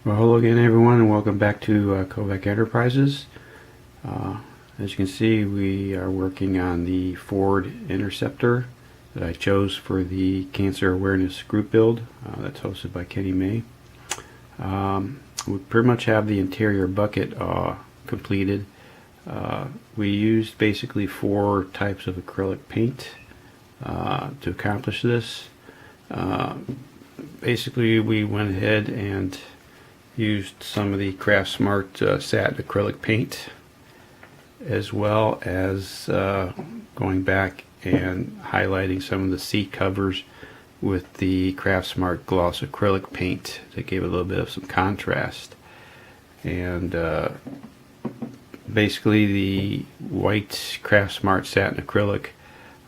Well, hello again everyone, and welcome back to Kovac Enterprises. As you can see, we are working on the Ford Interceptor that I chose for the Cancer Awareness Group build that's hosted by Kenny May. We pretty much have the interior bucket completed. We used basically 4 types of acrylic paint to accomplish this. Basically, we went ahead and used some of the Craftsmart satin acrylic paint, as well as going back and highlighting some of the seat covers with the Craftsmart gloss acrylic paint that gave a little bit of some contrast. And basically the white Craftsmart satin acrylic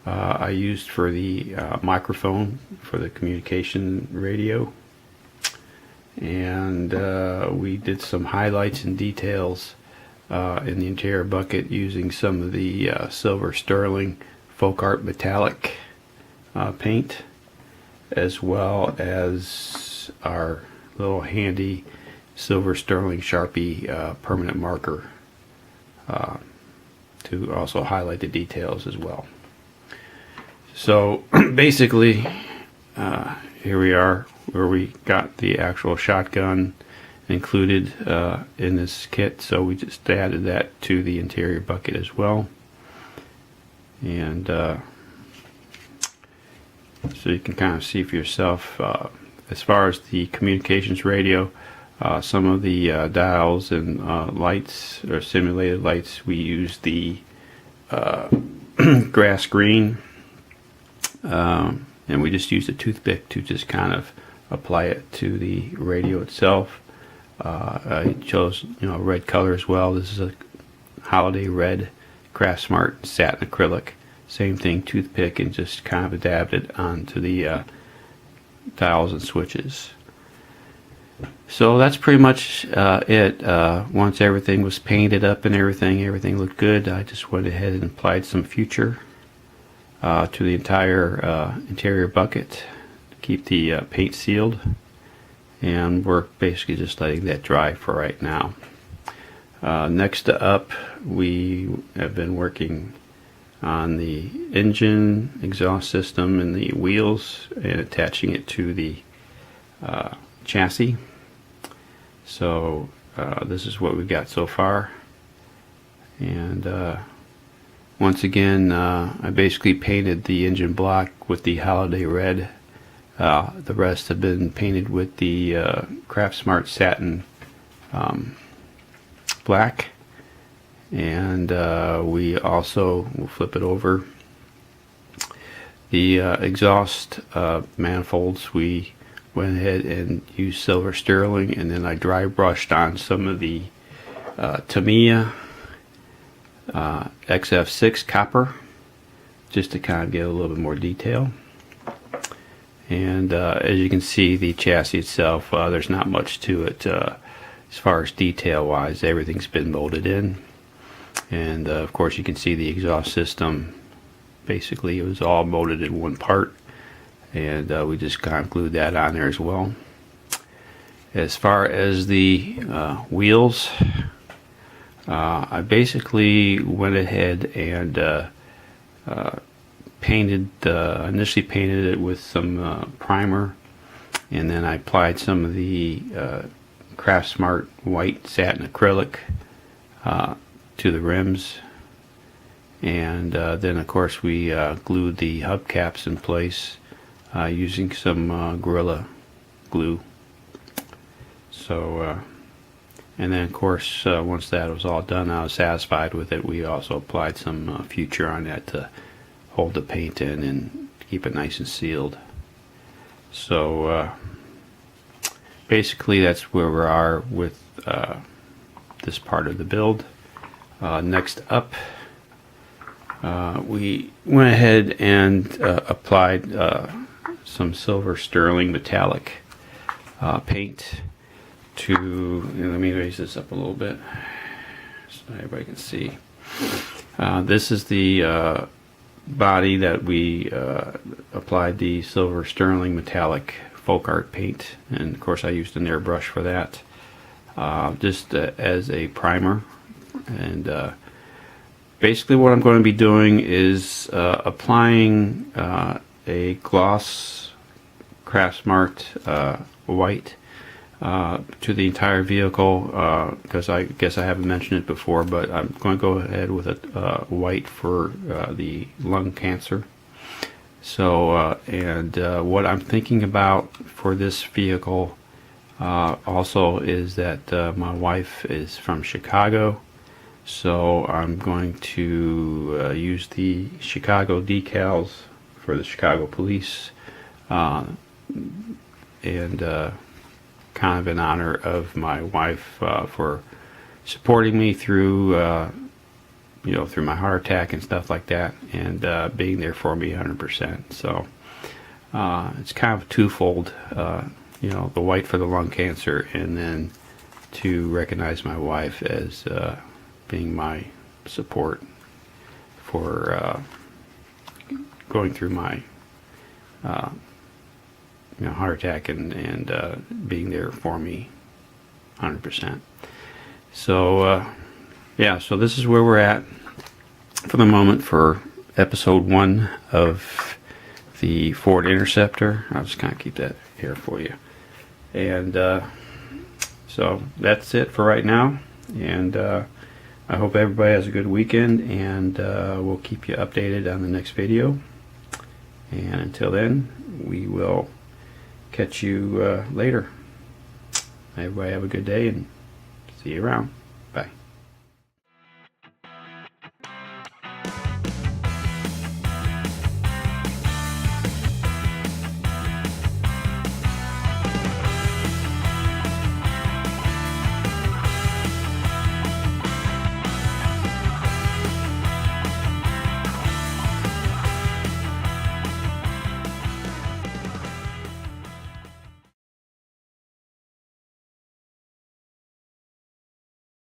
I used for the microphone for the communication radio. And we did some highlights and details in the interior bucket using some of the silver sterling folk art metallic paint, as well as our little handy silver sterling Sharpie permanent marker to also highlight the details as well. So basically here we are, where we got the actual shotgun included in this kit, so we just added that to the interior bucket as well. And so you can kind of see for yourself, as far as the communications radio, some of the dials and lights, or simulated lights, we use the grass green, and we just used a toothpick to just kind of apply it to the radio itself. I chose red color as well. This is a holiday red Craftsmart satin acrylic. Same thing, toothpick, and just kind of dabbed it onto the dials and switches. So that's pretty much it. Once everything was painted up and everything looked good, I just went ahead and applied some Future to the entire interior bucket, keep the paint sealed, and we're basically just letting that dry for right now. Next up, we have been working on the engine, exhaust system, and the wheels, and attaching it to the chassis. So this is what we've got so far, and once again, I basically painted the engine block with the holiday red. The rest have been painted with the Craftsmart satin black, and we also will flip it over. The exhaust manifolds, we went ahead and used silver sterling, and then I dry brushed on some of the Tamiya XF6 copper, just to kind of get a little bit more detail. And as you can see, the chassis itself, there's not much to it as far as detail wise. Everything's been molded in, and of course you can see the exhaust system. Basically it was all molded in one part, and we just kind of glued that on there as well. As far as the wheels, I basically went ahead and initially painted it with some primer, and then I applied some of the Craftsmart white satin acrylic to the rims, and then of course we glued the hubcaps in place using some Gorilla glue. So and then of course once that was all done, I was satisfied with it. We also applied some Future on that to hold the paint in and keep it nice and sealed. So basically that's where we are with this part of the build. Next up, we went ahead and applied some silver sterling metallic paint to, let me raise this up a little bit so everybody can see. This is the body that we applied the silver sterling metallic folk art paint, and of course I used an airbrush for that. just as a primer. And basically what I'm going to be doing is applying a gloss Craftsmart white to the entire vehicle, because I guess I haven't mentioned it before, but I'm going to go ahead with a white for the lung cancer. So what I'm thinking about for this vehicle also is that my wife is from Chicago, so I'm going to use the Chicago decals for the Chicago police, and kind of in honor of my wife for supporting me through through my heart attack and stuff like that, and being there for me 100%. So it's kind of twofold, the white for the lung cancer, and then to recognize my wife as being my support for going through my heart attack and being there for me 100%. So so this is where we're at for the moment for episode 1 of the Ford Interceptor. I'll just kind of keep that here for you. And so that's it for right now, and I hope everybody has a good weekend, and we'll keep you updated on the next video. And until then, we will catch you later. Everybody have a good day, and see you around.